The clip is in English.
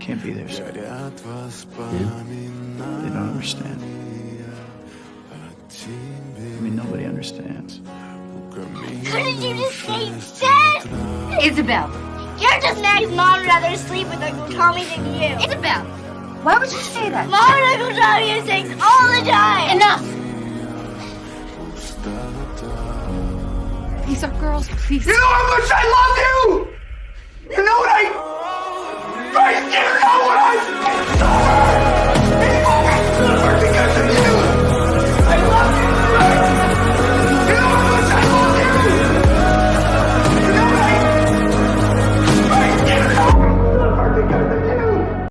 can't be there, sir. Yeah? They don't understand. I mean, nobody understands. Couldn't you just stay dead? Isabel! You're just mad because Mom would rather sleep with Uncle Tommy than you. Isabel! Why would you say that? Mom and Uncle Tommy have sex all the time. Enough! These are girls, please. You know how much I love you! You know what I... Christ, you know